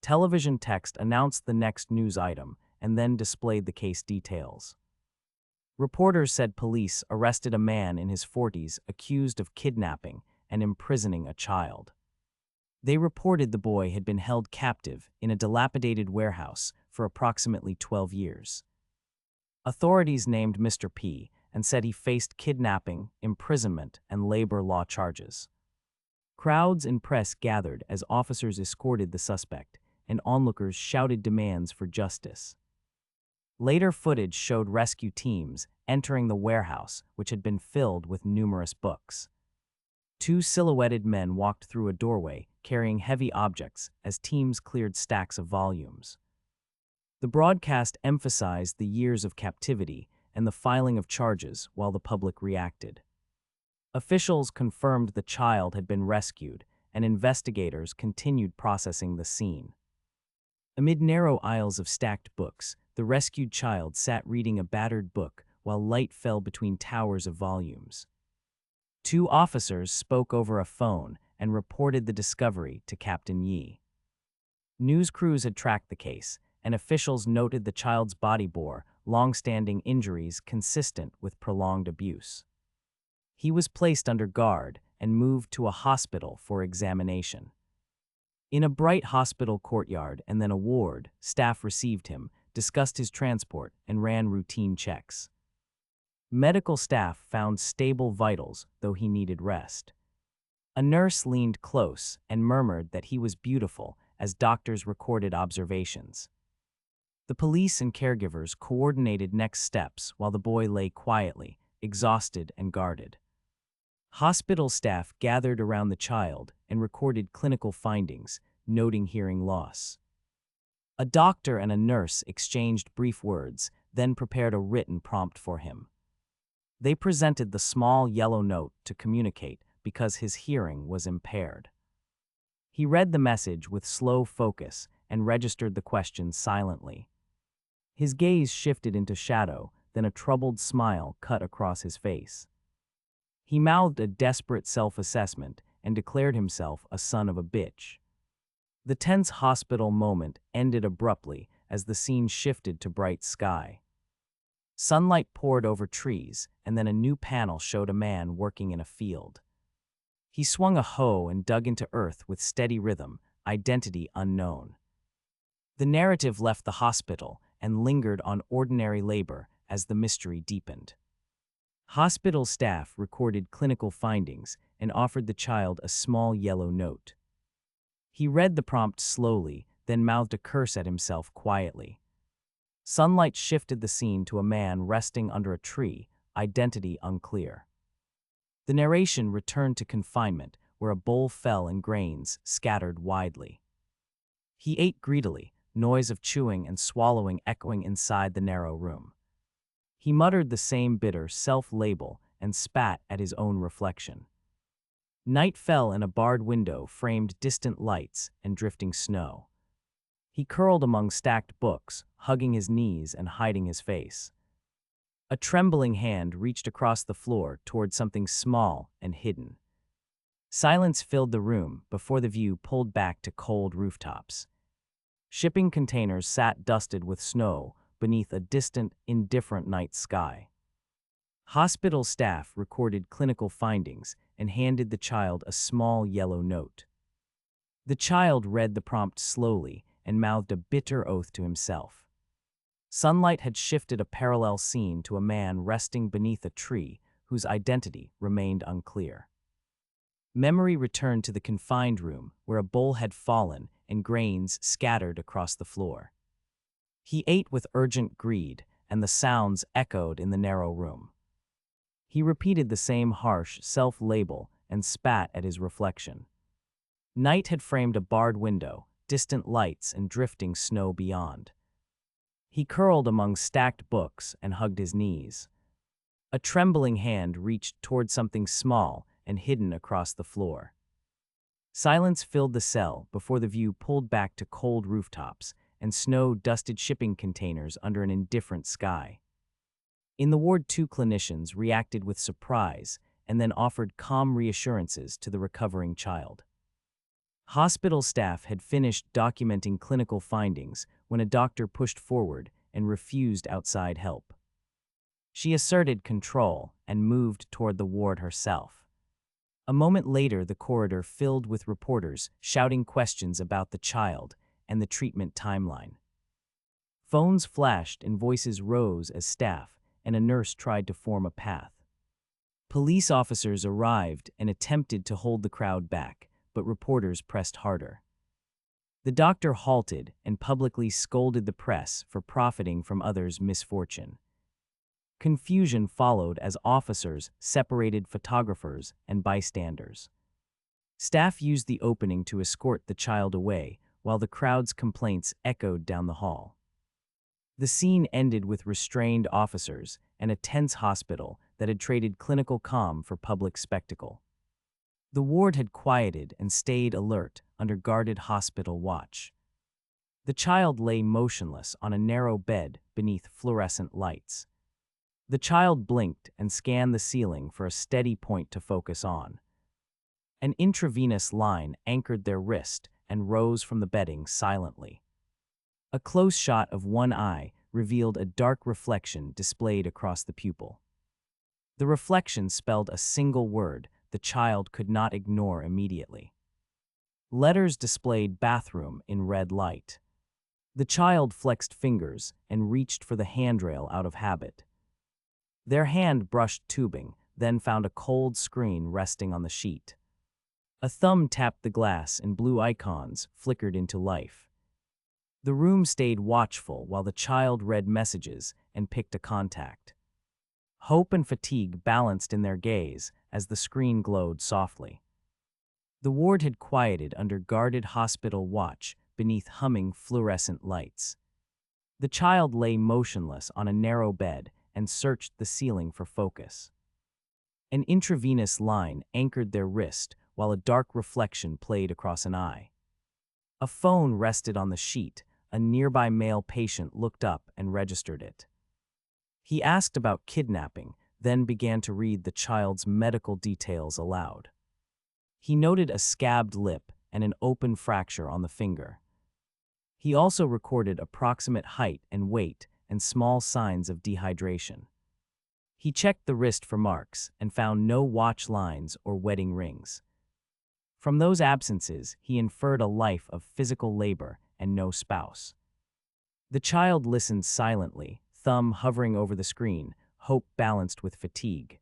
Television text announced the next news item and then displayed the case details. Reporters said police arrested a man in his 40s accused of kidnapping and imprisoning a child. They reported the boy had been held captive in a dilapidated warehouse for approximately 12 years. Authorities named Mr. P and said he faced kidnapping, imprisonment, and labor law charges. Crowds and press gathered as officers escorted the suspect, and onlookers shouted demands for justice. Later footage showed rescue teams entering the warehouse, which had been filled with numerous books. Two silhouetted men walked through a doorway, carrying heavy objects as teams cleared stacks of volumes. The broadcast emphasized the years of captivity and the filing of charges while the public reacted. Officials confirmed the child had been rescued, and investigators continued processing the scene. Amid narrow aisles of stacked books, the rescued child sat reading a battered book while light fell between towers of volumes. Two officers spoke over a phone and reported the discovery to Captain Yi. News crews had tracked the case, and officials noted the child's body bore long-standing injuries consistent with prolonged abuse. He was placed under guard and moved to a hospital for examination. In a bright hospital courtyard and then a ward, staff received him, discussed his transport, and ran routine checks. Medical staff found stable vitals, though he needed rest. A nurse leaned close and murmured that he was beautiful as doctors recorded observations. The police and caregivers coordinated next steps while the boy lay quietly, exhausted and guarded. Hospital staff gathered around the child and recorded clinical findings, noting hearing loss. A doctor and a nurse exchanged brief words, then prepared a written prompt for him. They presented the small yellow note to communicate because his hearing was impaired. He read the message with slow focus and registered the question silently. His gaze shifted into shadow, then a troubled smile cut across his face. He mouthed a desperate self-assessment and declared himself a son of a bitch. The tense hospital moment ended abruptly as the scene shifted to bright sky. Sunlight poured over trees, and then a new panel showed a man working in a field. He swung a hoe and dug into earth with steady rhythm, identity unknown. The narrative left the hospital and lingered on ordinary labor as the mystery deepened. Hospital staff recorded clinical findings and offered the child a small yellow note. He read the prompt slowly, then mouthed a curse at himself quietly. Sunlight shifted the scene to a man resting under a tree, identity unclear. The narration returned to confinement, where a bowl fell and grains scattered widely. He ate greedily, noise of chewing and swallowing echoing inside the narrow room. He muttered the same bitter self-label and spat at his own reflection. Night fell and a barred window framed distant lights and drifting snow. He curled among stacked books, hugging his knees and hiding his face. A trembling hand reached across the floor toward something small and hidden. Silence filled the room before the view pulled back to cold rooftops. Shipping containers sat dusted with snow beneath a distant, indifferent night sky. Hospital staff recorded clinical findings and handed the child a small yellow note. The child read the prompt slowly and mouthed a bitter oath to himself. Sunlight had shifted a parallel scene to a man resting beneath a tree whose identity remained unclear. Memory returned to the confined room where a bowl had fallen and grains scattered across the floor. He ate with urgent greed, and the sounds echoed in the narrow room. He repeated the same harsh self-label and spat at his reflection. Night had framed a barred window, distant lights and drifting snow beyond. He curled among stacked books and hugged his knees. A trembling hand reached toward something small and hidden across the floor. Silence filled the cell before the view pulled back to cold rooftops and snow-dusted shipping containers under an indifferent sky. In the ward, 2 clinicians reacted with surprise and then offered calm reassurances to the recovering child. Hospital staff had finished documenting clinical findings when a doctor pushed forward and refused outside help. She asserted control and moved toward the ward herself. A moment later, the corridor filled with reporters shouting questions about the child and the treatment timeline. Phones flashed and voices rose as staff and a nurse tried to form a path. Police officers arrived and attempted to hold the crowd back, but reporters pressed harder. The doctor halted and publicly scolded the press for profiting from others' misfortune. Confusion followed as officers separated photographers and bystanders. Staff used the opening to escort the child away, while the crowd's complaints echoed down the hall. The scene ended with restrained officers and a tense hospital that had traded clinical calm for public spectacle. The ward had quieted and stayed alert under guarded hospital watch. The child lay motionless on a narrow bed beneath fluorescent lights. The child blinked and scanned the ceiling for a steady point to focus on. An intravenous line anchored their wrist and rose from the bedding silently. A close shot of one eye revealed a dark reflection displayed across the pupil. The reflection spelled a single word the child could not ignore immediately. Letters displayed bathroom in red light. The child flexed fingers and reached for the handrail out of habit. Their hand brushed tubing, then found a cold screen resting on the sheet. A thumb tapped the glass and blue icons flickered into life. The room stayed watchful while the child read messages and picked a contact. Hope and fatigue balanced in their gaze as the screen glowed softly. The ward had quieted under guarded hospital watch beneath humming fluorescent lights. The child lay motionless on a narrow bed and searched the ceiling for focus. An intravenous line anchored their wrist while a dark reflection played across an eye. A phone rested on the sheet. A nearby male patient looked up and registered it. He asked about kidnapping, then began to read the child's medical details aloud. He noted a scabbed lip and an open fracture on the finger. He also recorded approximate height and weight and small signs of dehydration. He checked the wrist for marks and found no watch lines or wedding rings. From those absences, he inferred a life of physical labor and no spouse. The child listened silently, thumb hovering over the screen, hope balanced with fatigue.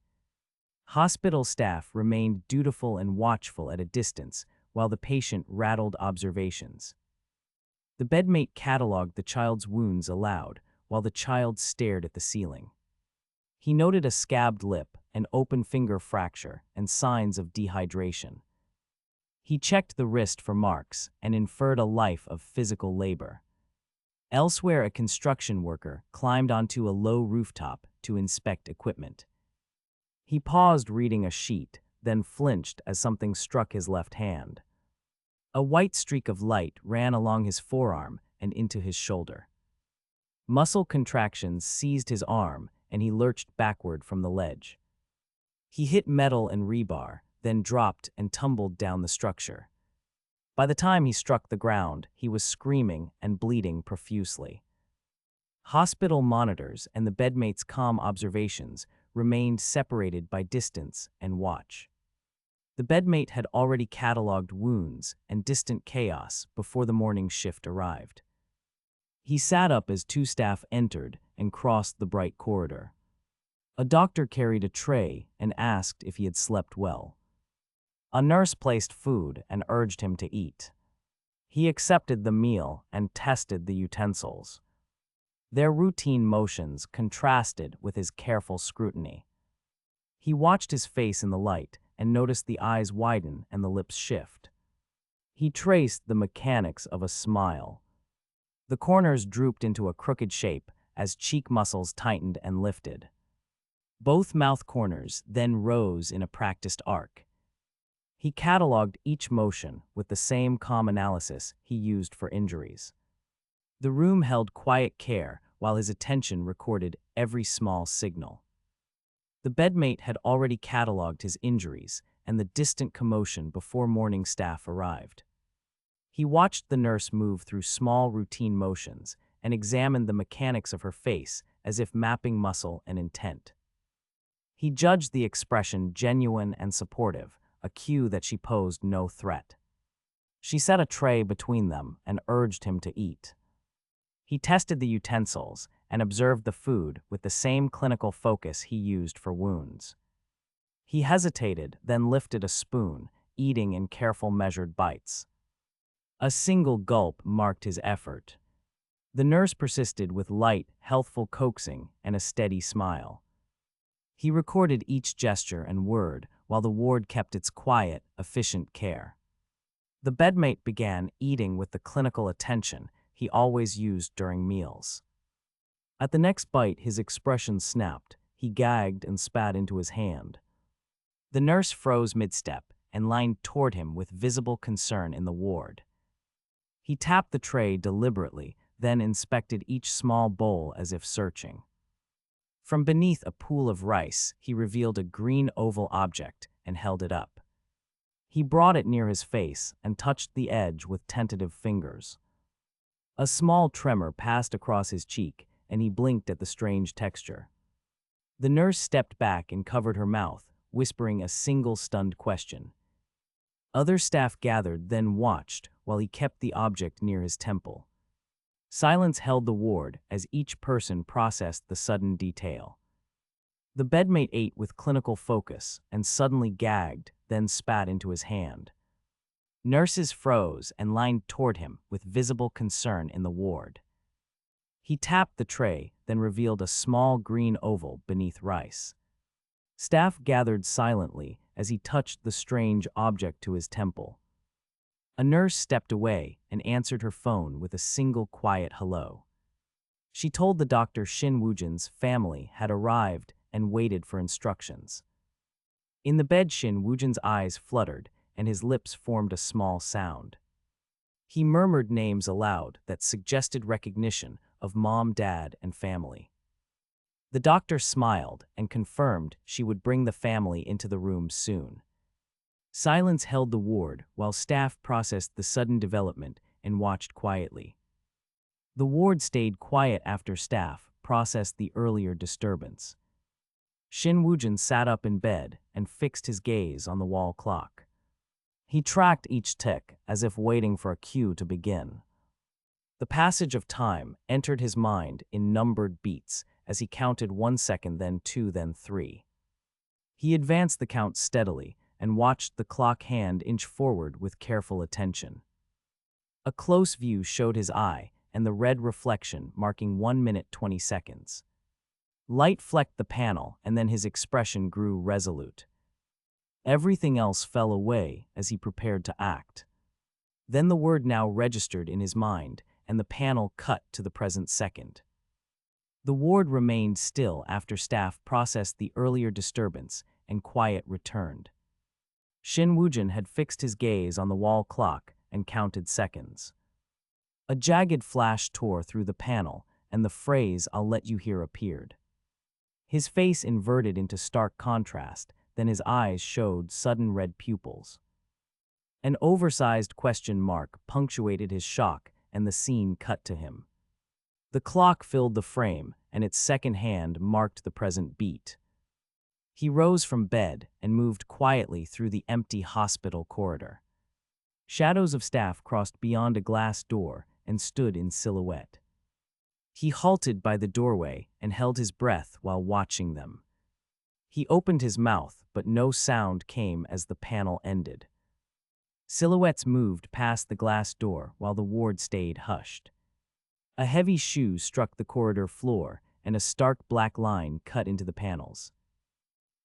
Hospital staff remained dutiful and watchful at a distance while the patient rattled observations. The bedmate cataloged the child's wounds aloud while the child stared at the ceiling. He noted a scabbed lip, an open finger fracture, and signs of dehydration. He checked the wrist for marks and inferred a life of physical labor. Elsewhere, a construction worker climbed onto a low rooftop to inspect equipment. He paused reading a sheet, then flinched as something struck his left hand. A white streak of light ran along his forearm and into his shoulder. Muscle contractions seized his arm, and he lurched backward from the ledge. He hit metal and rebar, then dropped and tumbled down the structure. By the time he struck the ground, he was screaming and bleeding profusely. Hospital monitors and the bedmate's calm observations remained separated by distance and watch. The bedmate had already cataloged wounds and distant chaos before the morning shift arrived. He sat up as two staff entered and crossed the bright corridor. A doctor carried a tray and asked if he had slept well. A nurse placed food and urged him to eat. He accepted the meal and tested the utensils. Their routine motions contrasted with his careful scrutiny. He watched his face in the light and noticed the eyes widen and the lips shift. He traced the mechanics of a smile. The corners drooped into a crooked shape as cheek muscles tightened and lifted. Both mouth corners then rose in a practiced arc. He cataloged each motion with the same calm analysis he used for injuries. The room held quiet care while his attention recorded every small signal. The bedmate had already cataloged his injuries and the distant commotion before morning staff arrived. He watched the nurse move through small routine motions and examined the mechanics of her face as if mapping muscle and intent. He judged the expression genuine and supportive, a cue that she posed no threat. She set a tray between them and urged him to eat. He tested the utensils and observed the food with the same clinical focus he used for wounds. He hesitated, then lifted a spoon, eating in careful measured bites. A single gulp marked his effort. The nurse persisted with light, healthful coaxing and a steady smile. He recorded each gesture and word while the ward kept its quiet, efficient care. The bedmate began eating with the clinical attention he always used during meals. At the next bite, his expression snapped. He gagged and spat into his hand. The nurse froze mid-step and leaned toward him with visible concern in the ward. He tapped the tray deliberately, then inspected each small bowl as if searching. From beneath a pool of rice, he revealed a green oval object and held it up. He brought it near his face and touched the edge with tentative fingers. A small tremor passed across his cheek, and he blinked at the strange texture. The nurse stepped back and covered her mouth, whispering a single stunned question. Other staff gathered, then watched, while he kept the object near his temple. Silence held the ward as each person processed the sudden detail. The bedmate ate with clinical focus and suddenly gagged, then spat into his hand. Nurses froze and leaned toward him with visible concern in the ward. He tapped the tray, then revealed a small green oval beneath rice. Staff gathered silently as he touched the strange object to his temple. A nurse stepped away and answered her phone with a single quiet hello. She told the doctor Shin Woojin's family had arrived and waited for instructions. In the bed, Shin Woojin's eyes fluttered and his lips formed a small sound. He murmured names aloud that suggested recognition of mom, dad, and family. The doctor smiled and confirmed she would bring the family into the room soon. Silence held the ward while staff processed the sudden development and watched quietly. The ward stayed quiet after staff processed the earlier disturbance. Shin Woojin sat up in bed and fixed his gaze on the wall clock. He tracked each tick as if waiting for a cue to begin. The passage of time entered his mind in numbered beats as he counted 1 second, then 2, then 3. He advanced the count steadily and watched the clock hand inch forward with careful attention. A close view showed his eye and the red reflection marking 1 minute 20 seconds. Light flecked the panel and then his expression grew resolute. Everything else fell away as he prepared to act. Then the word now registered in his mind and the panel cut to the present second. The ward remained still after staff processed the earlier disturbance and quiet returned. Shin Woojin had fixed his gaze on the wall clock and counted seconds. A jagged flash tore through the panel and the phrase "I'll let you hear" appeared. His face inverted into stark contrast, then his eyes showed sudden red pupils. An oversized question mark punctuated his shock and the scene cut to him. The clock filled the frame and its second hand marked the present beat. He rose from bed and moved quietly through the empty hospital corridor. Shadows of staff crossed beyond a glass door and stood in silhouette. He halted by the doorway and held his breath while watching them. He opened his mouth, but no sound came as the panel ended. Silhouettes moved past the glass door while the ward stayed hushed. A heavy shoe struck the corridor floor and a stark black line cut into the panels.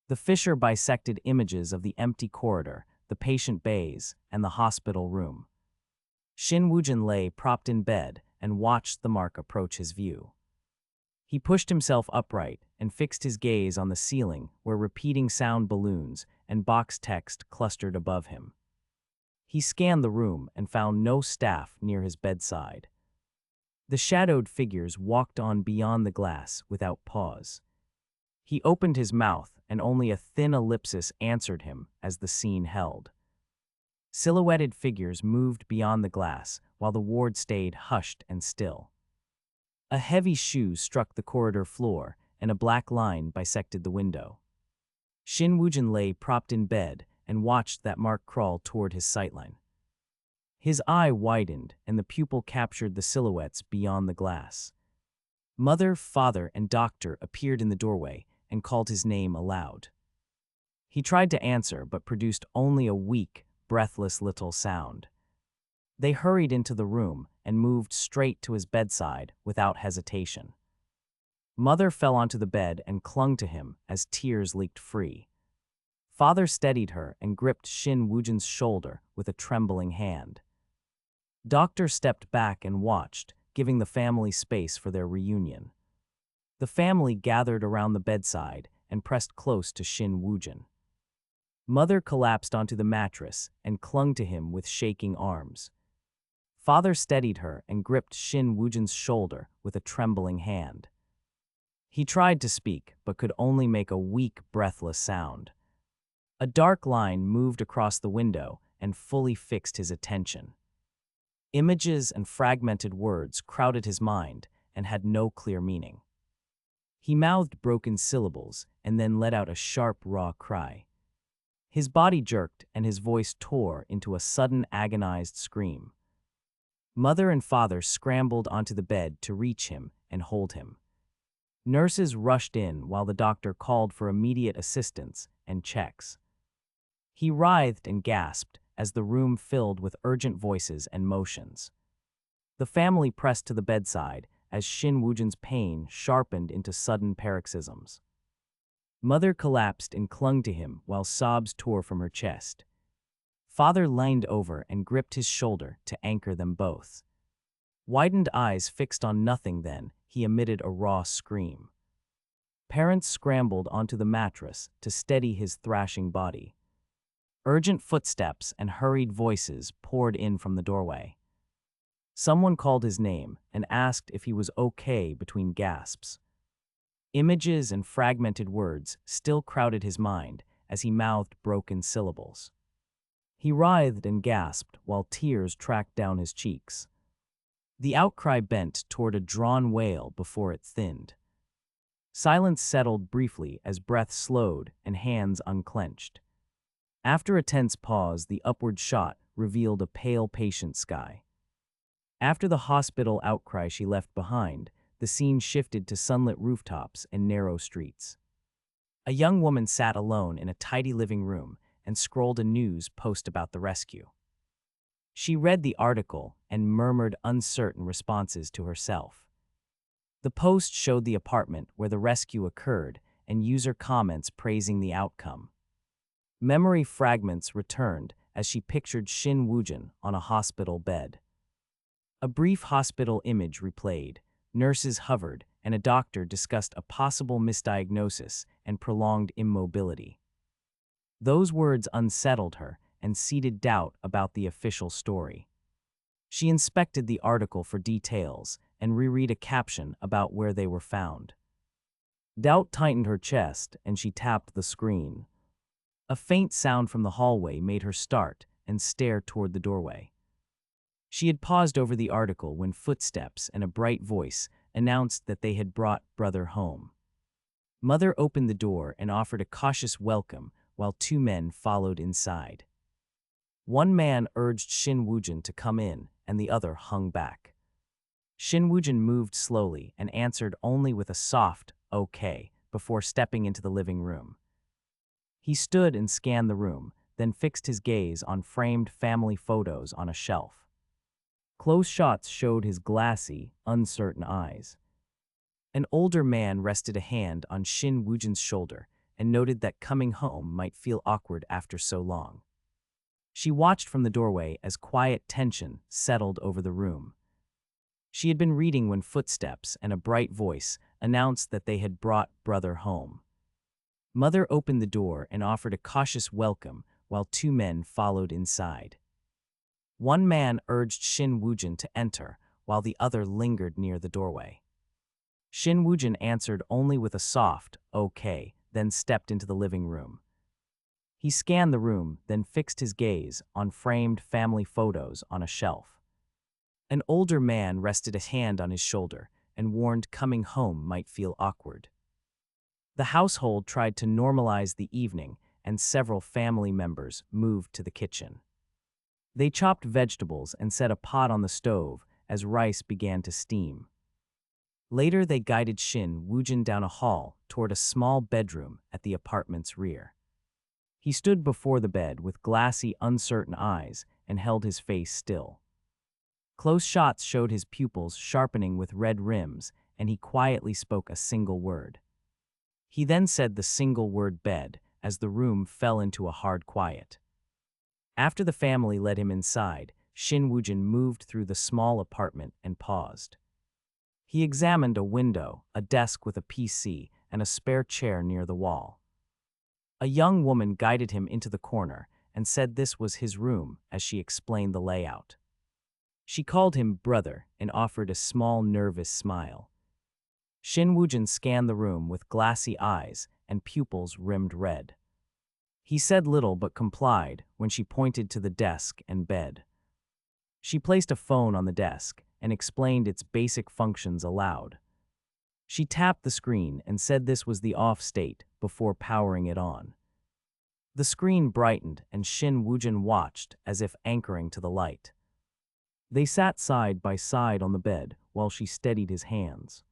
The fissure bisected images of the empty corridor, the patient bays, and the hospital room. Shin Woojin lay propped in bed and watched the mark approach his view. He pushed himself upright and fixed his gaze on the ceiling where repeating sound balloons and box text clustered above him. He scanned the room and found no staff near his bedside. The shadowed figures walked on beyond the glass without pause. He opened his mouth and only a thin ellipsis answered him as the scene held. Silhouetted figures moved beyond the glass, while the ward stayed hushed and still. A heavy shoe struck the corridor floor, and a black line bisected the window. Shin Woojin lay propped in bed and watched that mark crawl toward his sightline. His eye widened, and the pupil captured the silhouettes beyond the glass. Mother, father, and doctor appeared in the doorway and called his name aloud. He tried to answer but produced only a weak, breathless little sound. They hurried into the room and moved straight to his bedside without hesitation. Mother fell onto the bed and clung to him as tears leaked free. Father steadied her and gripped Shin Woojin's shoulder with a trembling hand. Doctor stepped back and watched, giving the family space for their reunion. The family gathered around the bedside and pressed close to Shin Woojin. Mother collapsed onto the mattress and clung to him with shaking arms. Father steadied her and gripped Shin Woojin's shoulder with a trembling hand. He tried to speak, but could only make a weak, breathless sound. A dark line moved across the window and fully fixed his attention. Images and fragmented words crowded his mind and had no clear meaning. He mouthed broken syllables and then let out a sharp, raw cry. His body jerked and his voice tore into a sudden, agonized scream. Mother and father scrambled onto the bed to reach him and hold him. Nurses rushed in while the doctor called for immediate assistance and checks. He writhed and gasped as the room filled with urgent voices and motions. The family pressed to the bedside as Shin Woojin's pain sharpened into sudden paroxysms. Mother collapsed and clung to him while sobs tore from her chest. Father leaned over and gripped his shoulder to anchor them both. Widened eyes fixed on nothing then, he emitted a raw scream. Parents scrambled onto the mattress to steady his thrashing body. Urgent footsteps and hurried voices poured in from the doorway. Someone called his name and asked if he was okay between gasps. Images and fragmented words still crowded his mind as he mouthed broken syllables. He writhed and gasped while tears tracked down his cheeks. The outcry bent toward a drawn wail before it thinned. Silence settled briefly as breath slowed and hands unclenched. After a tense pause, the upward shot revealed a pale, patient sky. After the hospital outcry she left behind, the scene shifted to sunlit rooftops and narrow streets. A young woman sat alone in a tidy living room and scrolled a news post about the rescue. She read the article and murmured uncertain responses to herself. The post showed the apartment where the rescue occurred and user comments praising the outcome. Memory fragments returned as she pictured Shin Woojin on a hospital bed. A brief hospital image replayed, nurses hovered, and a doctor discussed a possible misdiagnosis and prolonged immobility. Those words unsettled her and seeded doubt about the official story. She inspected the article for details and reread a caption about where they were found. Doubt tightened her chest and she tapped the screen. A faint sound from the hallway made her start and stare toward the doorway. She had paused over the article when footsteps and a bright voice announced that they had brought brother home. Mother opened the door and offered a cautious welcome while two men followed inside. One man urged Shin Woojin to come in and the other hung back. Shin Woojin moved slowly and answered only with a soft, "Okay," before stepping into the living room. He stood and scanned the room, then fixed his gaze on framed family photos on a shelf. Close shots showed his glassy, uncertain eyes. An older man rested a hand on Shin Woojin's shoulder and noted that coming home might feel awkward after so long. She watched from the doorway as quiet tension settled over the room. She had been reading when footsteps and a bright voice announced that they had brought brother home. Mother opened the door and offered a cautious welcome while two men followed inside. One man urged Shin Woojin to enter while the other lingered near the doorway. Shin Woojin answered only with a soft, "Okay," then stepped into the living room. He scanned the room, then fixed his gaze on framed family photos on a shelf. An older man rested a hand on his shoulder and warned coming home might feel awkward. The household tried to normalize the evening, and several family members moved to the kitchen. They chopped vegetables and set a pot on the stove as rice began to steam. Later, they guided Shin Woojin down a hall toward a small bedroom at the apartment's rear. He stood before the bed with glassy, uncertain eyes and held his face still. Close shots showed his pupils sharpening with red rims, and he quietly spoke a single word. He then said the single word bed as the room fell into a hard quiet. After the family led him inside, Shin Woojin moved through the small apartment and paused. He examined a window, a desk with a PC, and a spare chair near the wall. A young woman guided him into the corner and said this was his room as she explained the layout. She called him brother and offered a small nervous smile. Shin Woojin scanned the room with glassy eyes and pupils rimmed red. He said little but complied when she pointed to the desk and bed. She placed a phone on the desk and explained its basic functions aloud. She tapped the screen and said this was the off state before powering it on. The screen brightened and Shin Woojin watched as if anchoring to the light. They sat side by side on the bed while she steadied his hands.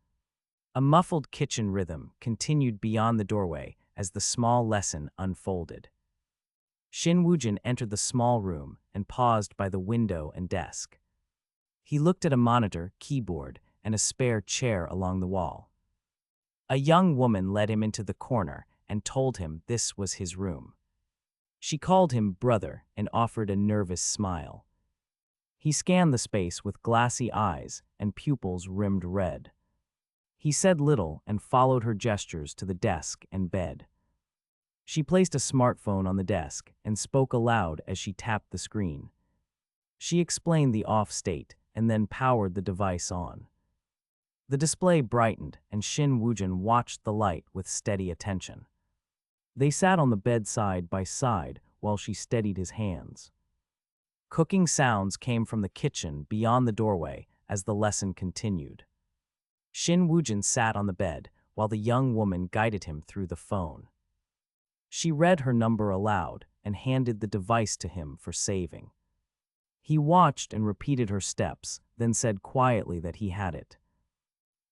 A muffled kitchen rhythm continued beyond the doorway as the small lesson unfolded. Shin Woojin entered the small room and paused by the window and desk. He looked at a monitor, keyboard, and a spare chair along the wall. A young woman led him into the corner and told him this was his room. She called him brother and offered a nervous smile. He scanned the space with glassy eyes and pupils rimmed red. He said little and followed her gestures to the desk and bed. She placed a smartphone on the desk and spoke aloud as she tapped the screen. She explained the off state and then powered the device on. The display brightened and Shin Woojin watched the light with steady attention. They sat on the bed side by side while she steadied his hands. Cooking sounds came from the kitchen beyond the doorway as the lesson continued. Shin Woojin sat on the bed while the young woman guided him through the phone. She read her number aloud and handed the device to him for saving. He watched and repeated her steps, then said quietly that he had it.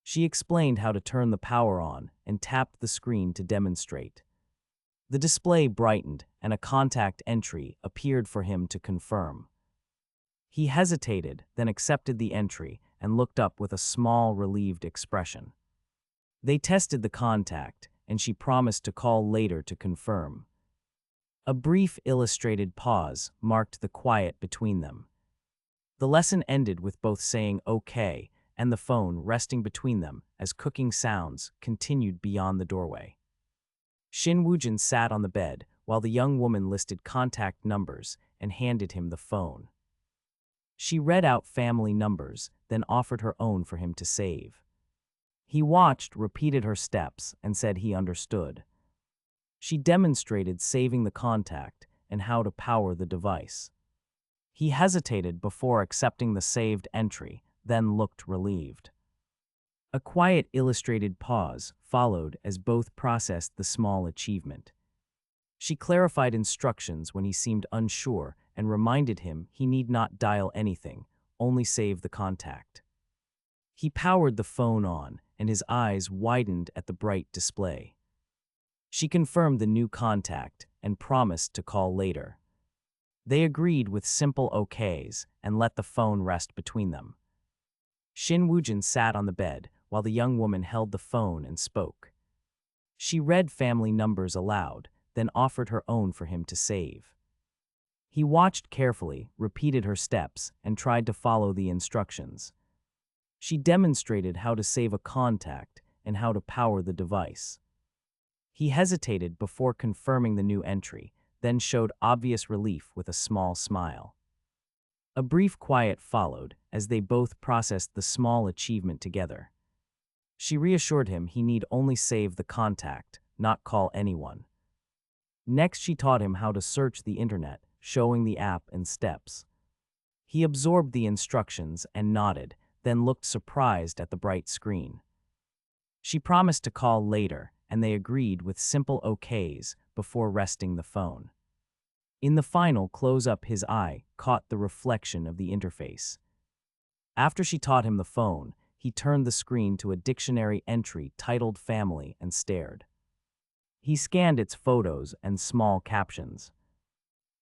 She explained how to turn the power on and tapped the screen to demonstrate. The display brightened and a contact entry appeared for him to confirm. He hesitated, then accepted the entry and looked up with a small, relieved expression. They tested the contact, and she promised to call later to confirm. A brief illustrated pause marked the quiet between them. The lesson ended with both saying okay and the phone resting between them as cooking sounds continued beyond the doorway. Shin Woojin sat on the bed while the young woman listed contact numbers and handed him the phone. She read out family numbers, then offered her own for him to save. He watched, repeated her steps, and said he understood. She demonstrated saving the contact and how to power the device. He hesitated before accepting the saved entry, then looked relieved. A quiet illustrated pause followed as both processed the small achievement. She clarified instructions when he seemed unsure and reminded him he need not dial anything, only save the contact. He powered the phone on, and his eyes widened at the bright display. She confirmed the new contact and promised to call later. They agreed with simple okays and let the phone rest between them. Shin Woojin sat on the bed while the young woman held the phone and spoke. She read family numbers aloud, then offered her own for him to save. He watched carefully, repeated her steps, and tried to follow the instructions. She demonstrated how to save a contact and how to power the device. He hesitated before confirming the new entry, then showed obvious relief with a small smile. A brief quiet followed as they both processed the small achievement together. She reassured him he need only save the contact, not call anyone. Next, she taught him how to search the internet, showing the app and steps. He absorbed the instructions and nodded, then looked surprised at the bright screen. She promised to call later, and they agreed with simple okays before resting the phone. In the final close-up, his eye caught the reflection of the interface. After she taught him the phone, he turned the screen to a dictionary entry titled Family and stared. He scanned its photos and small captions.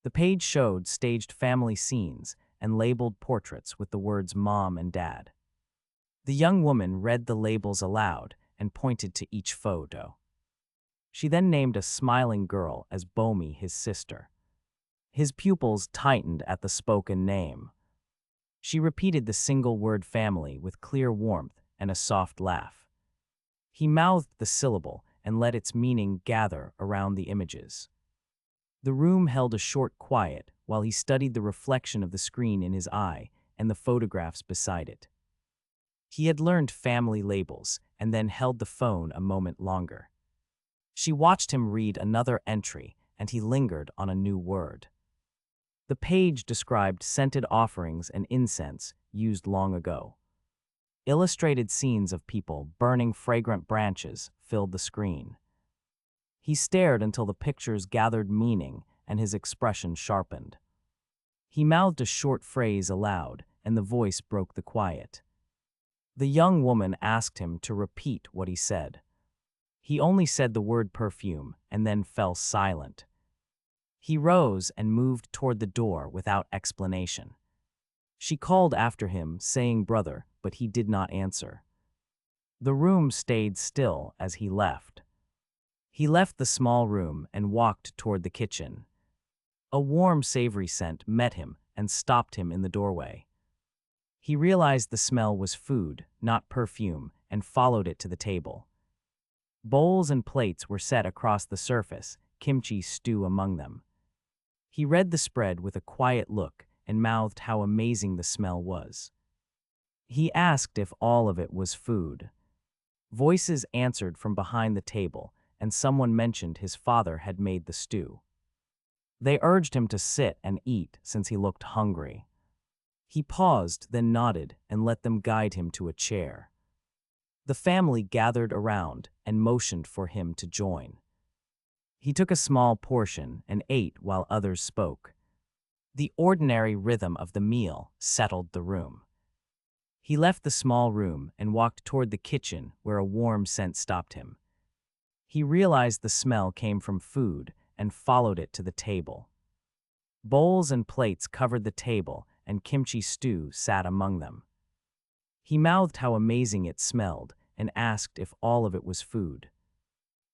The page showed staged family scenes and labeled portraits with the words Mom and Dad. The young woman read the labels aloud and pointed to each photo. She then named a smiling girl as Bomi, his sister. His pupils tightened at the spoken name. She repeated the single-word family with clear warmth and a soft laugh. He mouthed the syllable and let its meaning gather around the images. The room held a short quiet while he studied the reflection of the screen in his eye and the photographs beside it. He had learned family labels and then held the phone a moment longer. She watched him read another entry, and he lingered on a new word. The page described scented offerings and incense used long ago. Illustrated scenes of people burning fragrant branches filled the screen. He stared until the pictures gathered meaning and his expression sharpened. He mouthed a short phrase aloud, and the voice broke the quiet. The young woman asked him to repeat what he said. He only said the word perfume and then fell silent. He rose and moved toward the door without explanation. She called after him, saying brother, but he did not answer. The room stayed still as he left. He left the small room and walked toward the kitchen. A warm, savory scent met him and stopped him in the doorway. He realized the smell was food, not perfume, and followed it to the table. Bowls and plates were set across the surface, kimchi stew among them. He read the spread with a quiet look and mouthed how amazing the smell was. He asked if all of it was food. Voices answered from behind the table, and someone mentioned his father had made the stew. They urged him to sit and eat since he looked hungry. He paused, then nodded and let them guide him to a chair. The family gathered around and motioned for him to join. He took a small portion and ate while others spoke. The ordinary rhythm of the meal settled the room. He left the small room and walked toward the kitchen where a warm scent stopped him. He realized the smell came from food and followed it to the table. Bowls and plates covered the table and kimchi stew sat among them. He mouthed how amazing it smelled and asked if all of it was food.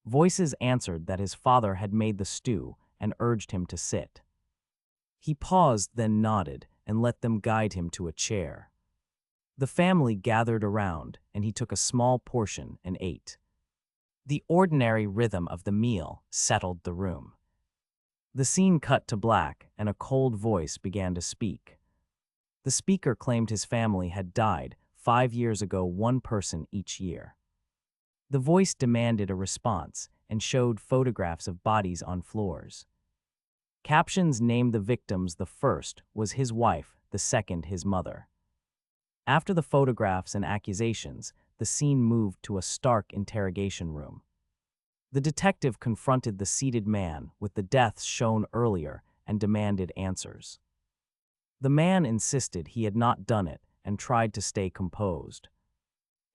Voices answered that his father had made the stew and urged him to sit. He paused, then nodded and let them guide him to a chair. The family gathered around and he took a small portion and ate. The ordinary rhythm of the meal settled the room. The scene cut to black and a cold voice began to speak. The speaker claimed his family had died 5 years ago, one person each year. The voice demanded a response and showed photographs of bodies on floors. Captions named the victims. The first was his wife, the second his mother. After the photographs and accusations, the scene moved to a stark interrogation room. The detective confronted the seated man with the deaths shown earlier and demanded answers. The man insisted he had not done it and tried to stay composed.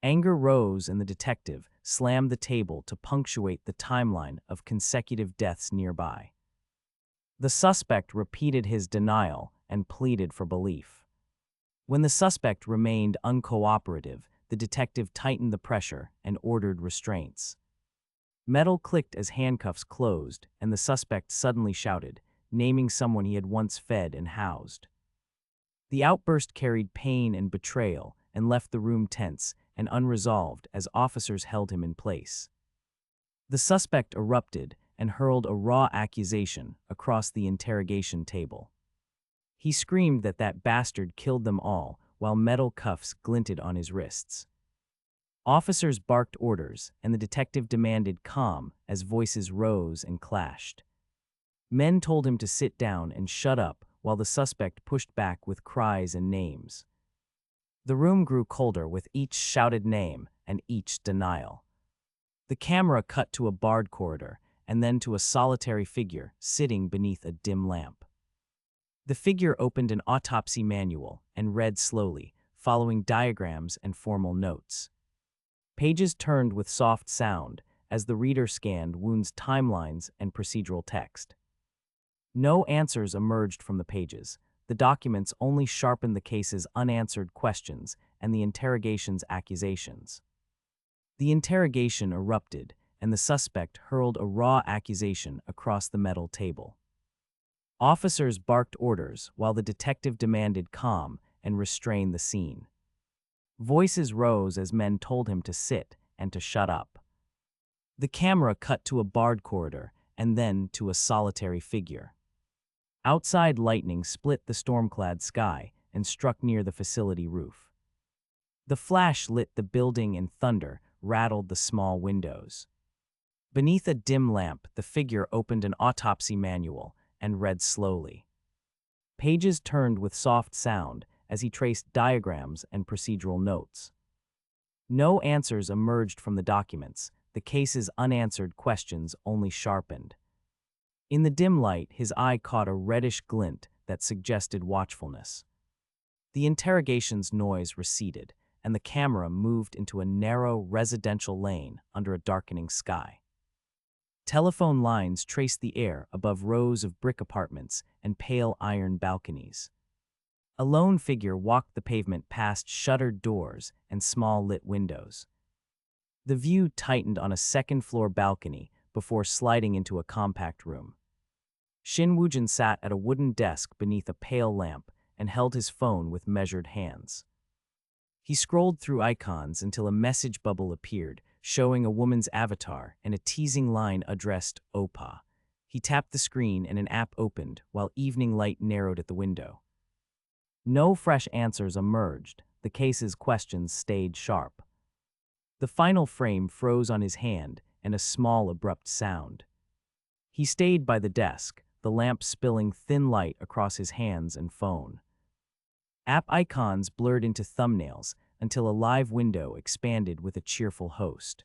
Anger rose and the detective slammed the table to punctuate the timeline of consecutive deaths nearby. The suspect repeated his denial and pleaded for belief. When the suspect remained uncooperative, the detective tightened the pressure and ordered restraints. Metal clicked as handcuffs closed, and the suspect suddenly shouted, naming someone he had once fed and housed. The outburst carried pain and betrayal and left the room tense and unresolved as officers held him in place. The suspect erupted and hurled a raw accusation across the interrogation table. He screamed that that bastard killed them all while metal cuffs glinted on his wrists. Officers barked orders and the detective demanded calm as voices rose and clashed. Men told him to sit down and shut up while the suspect pushed back with cries and names. The room grew colder with each shouted name and each denial. The camera cut to a barred corridor and then to a solitary figure sitting beneath a dim lamp. The figure opened an autopsy manual and read slowly, following diagrams and formal notes. Pages turned with soft sound as the reader scanned wounds timelines and procedural text. No answers emerged from the pages. The documents only sharpened the case's unanswered questions and the interrogation's accusations. The interrogation erupted, and the suspect hurled a raw accusation across the metal table. Officers barked orders while the detective demanded calm and restrain the scene. Voices rose as men told him to sit and to shut up. The camera cut to a barred corridor and then to a solitary figure. Outside lightning split the storm-clad sky and struck near the facility roof. The flash lit the building and thunder rattled the small windows. Beneath a dim lamp, the figure opened an autopsy manual and read slowly. Pages turned with soft sound as he traced diagrams and procedural notes. No answers emerged from the documents. The case's unanswered questions only sharpened. In the dim light, his eye caught a reddish glint that suggested watchfulness. The interrogation's noise receded, and the camera moved into a narrow residential lane under a darkening sky. Telephone lines traced the air above rows of brick apartments and pale iron balconies. A lone figure walked the pavement past shuttered doors and small lit windows. The view tightened on a second-floor balcony before sliding into a compact room. Shin Woo-jin sat at a wooden desk beneath a pale lamp and held his phone with measured hands. He scrolled through icons until a message bubble appeared, showing a woman's avatar and a teasing line addressed Opa. He tapped the screen and an app opened while evening light narrowed at the window. No fresh answers emerged. The case's questions stayed sharp. The final frame froze on his hand and a small abrupt sound. He stayed by the desk, the lamp spilling thin light across his hands and phone. App icons blurred into thumbnails until a live window expanded with a cheerful host.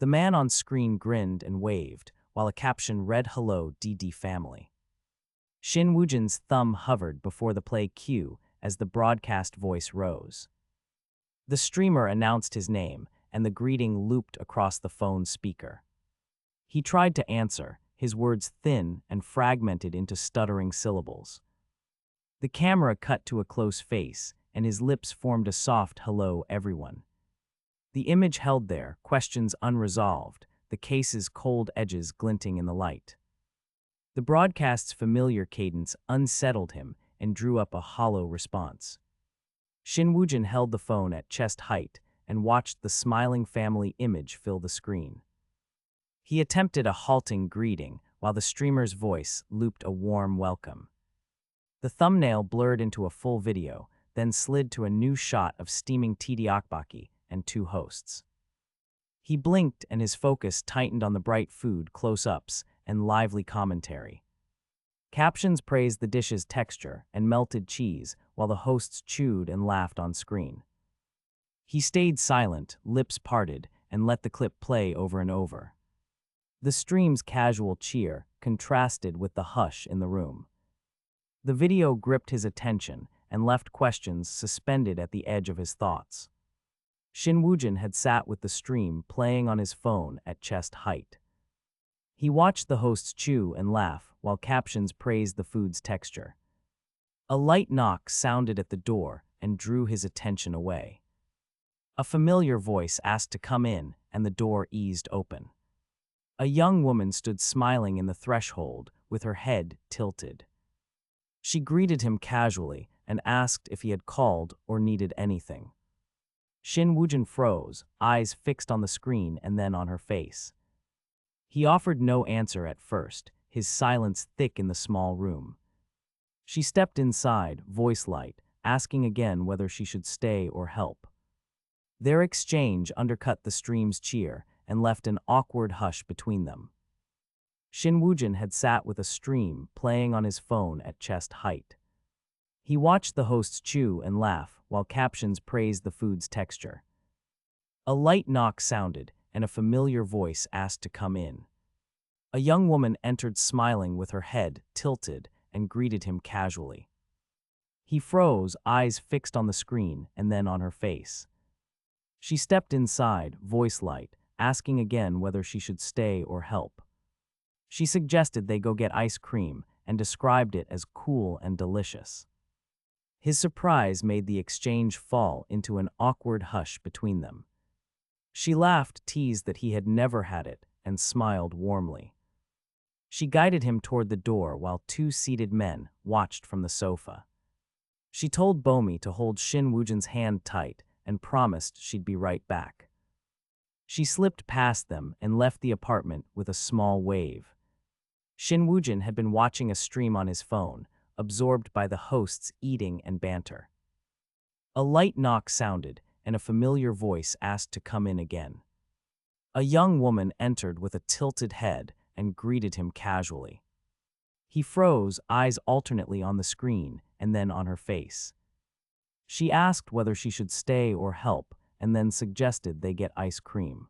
The man on screen grinned and waved, while a caption read "Hello, DD family." Shin Woo-jin's thumb hovered before the play cue as the broadcast voice rose. The streamer announced his name, and the greeting looped across the phone speaker. He tried to answer, his words thin and fragmented into stuttering syllables. The camera cut to a close face, and his lips formed a soft "Hello, everyone." The image held there, questions unresolved, the case's cold edges glinting in the light. The broadcast's familiar cadence unsettled him and drew up a hollow response. Shin Woo-jin held the phone at chest height and watched the smiling family image fill the screen. He attempted a halting greeting while the streamer's voice looped a warm welcome. The thumbnail blurred into a full video, then slid to a new shot of steaming tteokbokki and two hosts. He blinked and his focus tightened on the bright food close-ups and lively commentary. Captions praised the dish's texture and melted cheese while the hosts chewed and laughed on screen. He stayed silent, lips parted, and let the clip play over and over. The stream's casual cheer contrasted with the hush in the room. The video gripped his attention and left questions suspended at the edge of his thoughts. Shin Woo-jin had sat with the stream playing on his phone at chest height. He watched the hosts chew and laugh while captions praised the food's texture. A light knock sounded at the door and drew his attention away. A familiar voice asked to come in, and the door eased open. A young woman stood smiling in the threshold with her head tilted. She greeted him casually and asked if he had called or needed anything. Shin Woo-jin froze, eyes fixed on the screen and then on her face. He offered no answer at first, his silence thick in the small room. She stepped inside, voice light, asking again whether she should stay or help. Their exchange undercut the stream's cheer and left an awkward hush between them. Shin Woojin had sat with a stream playing on his phone at chest height. He watched the hosts chew and laugh while captions praised the food's texture. A light knock sounded, and a familiar voice asked to come in. A young woman entered smiling with her head tilted and greeted him casually. He froze, eyes fixed on the screen and then on her face. She stepped inside, voice light, asking again whether she should stay or help. She suggested they go get ice cream and described it as cool and delicious. His surprise made the exchange fall into an awkward hush between them. She laughed, teased that he had never had it, and smiled warmly. She guided him toward the door while two seated men watched from the sofa. She told Bomi to hold Shin Woojin's hand tight and promised she'd be right back. She slipped past them and left the apartment with a small wave. Shin Woojin had been watching a stream on his phone, absorbed by the hosts' eating and banter. A light knock sounded, and a familiar voice asked to come in again. A young woman entered with a tilted head and greeted him casually. He froze, eyes alternately on the screen and then on her face. She asked whether she should stay or help, and then suggested they get ice cream.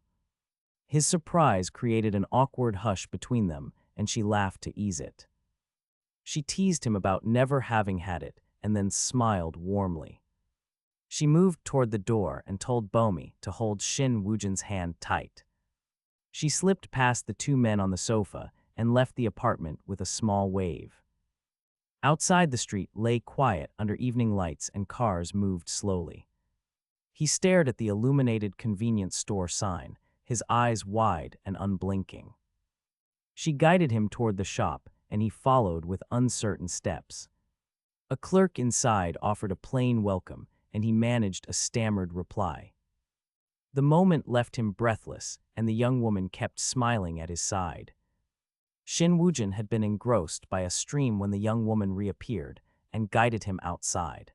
His surprise created an awkward hush between them, and she laughed to ease it. She teased him about never having had it, and then smiled warmly. She moved toward the door and told Bomi to hold Shin Woojin's hand tight. She slipped past the two men on the sofa and left the apartment with a small wave. Outside, the street lay quiet under evening lights and cars moved slowly. He stared at the illuminated convenience store sign, his eyes wide and unblinking. She guided him toward the shop, and he followed with uncertain steps. A clerk inside offered a plain welcome, and he managed a stammered reply. The moment left him breathless, and the young woman kept smiling at his side. Shin Woojin had been engrossed by a stream when the young woman reappeared and guided him outside.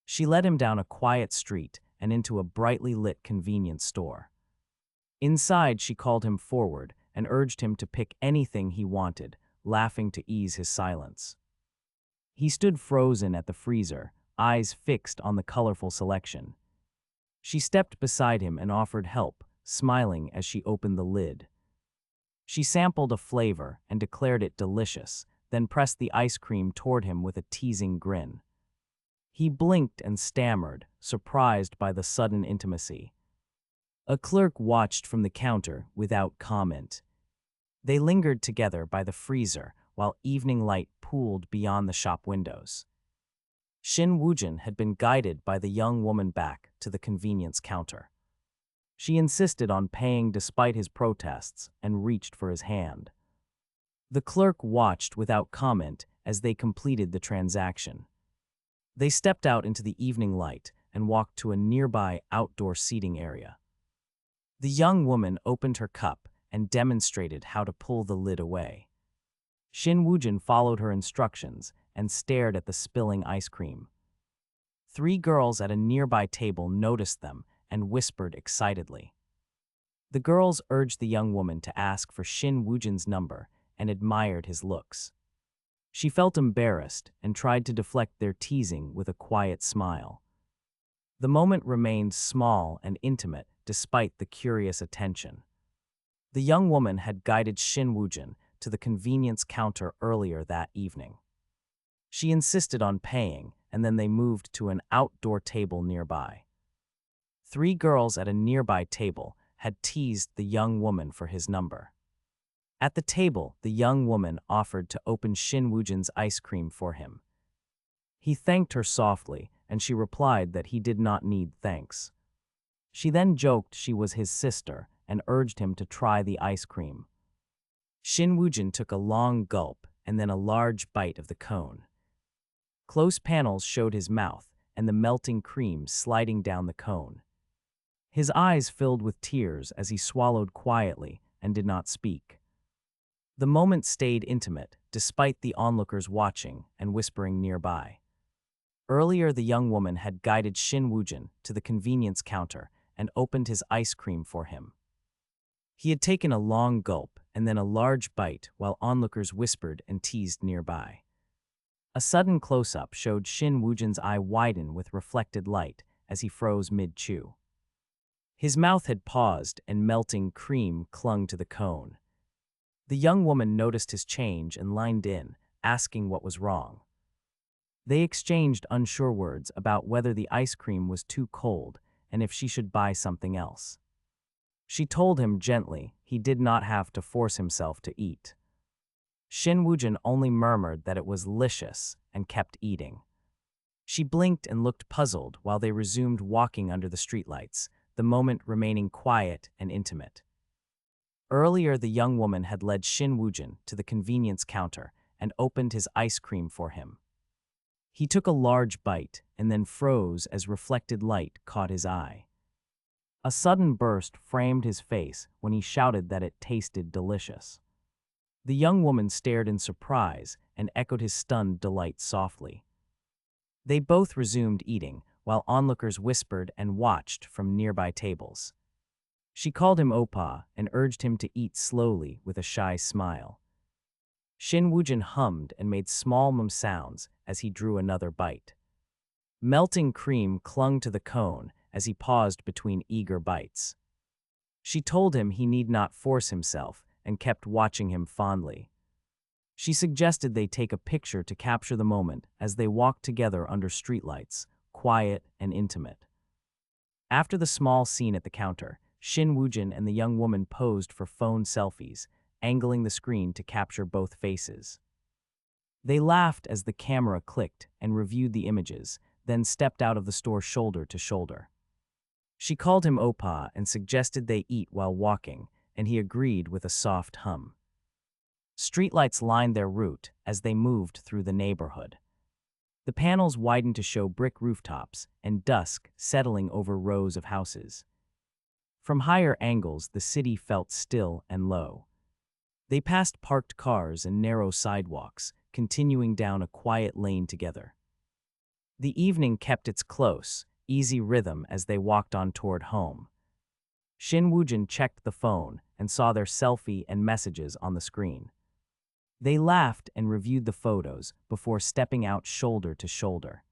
She led him down a quiet street and into a brightly lit convenience store. Inside, she called him forward and urged him to pick anything he wanted, laughing to ease his silence. He stood frozen at the freezer, eyes fixed on the colorful selection. She stepped beside him and offered help, smiling as she opened the lid. She sampled a flavor and declared it delicious, then pressed the ice cream toward him with a teasing grin. He blinked and stammered, surprised by the sudden intimacy. A clerk watched from the counter without comment. They lingered together by the freezer while evening light pooled beyond the shop windows. Shin Woojin had been guided by the young woman back to the convenience counter. She insisted on paying despite his protests and reached for his hand. The clerk watched without comment as they completed the transaction. They stepped out into the evening light and walked to a nearby outdoor seating area. The young woman opened her cup and demonstrated how to pull the lid away. Shin Woojin followed her instructions and stared at the spilling ice cream. Three girls at a nearby table noticed them and whispered excitedly. The girls urged the young woman to ask for Shin Woojin's number and admired his looks. She felt embarrassed and tried to deflect their teasing with a quiet smile. The moment remained small and intimate despite the curious attention. The young woman had guided Shin Woojin to the convenience counter earlier that evening. She insisted on paying, and then they moved to an outdoor table nearby. Three girls at a nearby table had teased the young woman for his number. At the table, the young woman offered to open Shin Woojin's ice cream for him. He thanked her softly, and she replied that he did not need thanks. She then joked she was his sister and urged him to try the ice cream. Shin Woojin took a long gulp and then a large bite of the cone. Close panels showed his mouth and the melting cream sliding down the cone. His eyes filled with tears as he swallowed quietly and did not speak. The moment stayed intimate, despite the onlookers watching and whispering nearby. Earlier, the young woman had guided Shin Woojin to the convenience counter and opened his ice cream for him. He had taken a long gulp and then a large bite while onlookers whispered and teased nearby. A sudden close-up showed Shin Woojin's eye widen with reflected light as he froze mid-chew. His mouth had paused and melting cream clung to the cone. The young woman noticed his change and lined in, asking what was wrong. They exchanged unsure words about whether the ice cream was too cold and if she should buy something else. She told him gently he did not have to force himself to eat. Shin Woojin only murmured that it was delicious and kept eating. She blinked and looked puzzled while they resumed walking under the streetlights, the moment remaining quiet and intimate. Earlier, the young woman had led Shin Woojin to the convenience counter and opened his ice cream for him. He took a large bite and then froze as reflected light caught his eye. A sudden burst framed his face when he shouted that it tasted delicious. The young woman stared in surprise and echoed his stunned delight softly. They both resumed eating, while onlookers whispered and watched from nearby tables. She called him Oppa and urged him to eat slowly with a shy smile. Shin Woojin hummed and made small sounds as he drew another bite. Melting cream clung to the cone as he paused between eager bites. She told him he need not force himself and kept watching him fondly. She suggested they take a picture to capture the moment as they walked together under streetlights, quiet and intimate. After the small scene at the counter, Shin Woojin and the young woman posed for phone selfies, angling the screen to capture both faces. They laughed as the camera clicked and reviewed the images, then stepped out of the store shoulder to shoulder. She called him Oppa and suggested they eat while walking, and he agreed with a soft hum. Streetlights lined their route as they moved through the neighborhood. The panels widened to show brick rooftops and dusk settling over rows of houses. From higher angles, the city felt still and low. They passed parked cars and narrow sidewalks, continuing down a quiet lane together. The evening kept its close, easy rhythm as they walked on toward home. Shin Woojin checked the phone and saw their selfie and messages on the screen. They laughed and reviewed the photos before stepping out shoulder to shoulder.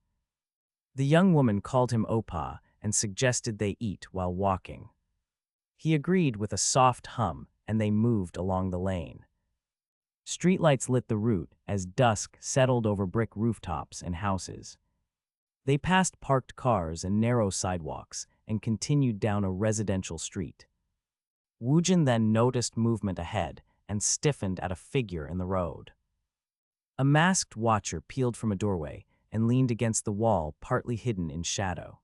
The young woman called him Oppa and suggested they eat while walking. He agreed with a soft hum, and they moved along the lane. Streetlights lit the route as dusk settled over brick rooftops and houses. They passed parked cars and narrow sidewalks and continued down a residential street. Woojin then noticed movement ahead and stiffened at a figure in the road. A masked watcher peeled from a doorway and leaned against the wall, partly hidden in shadow.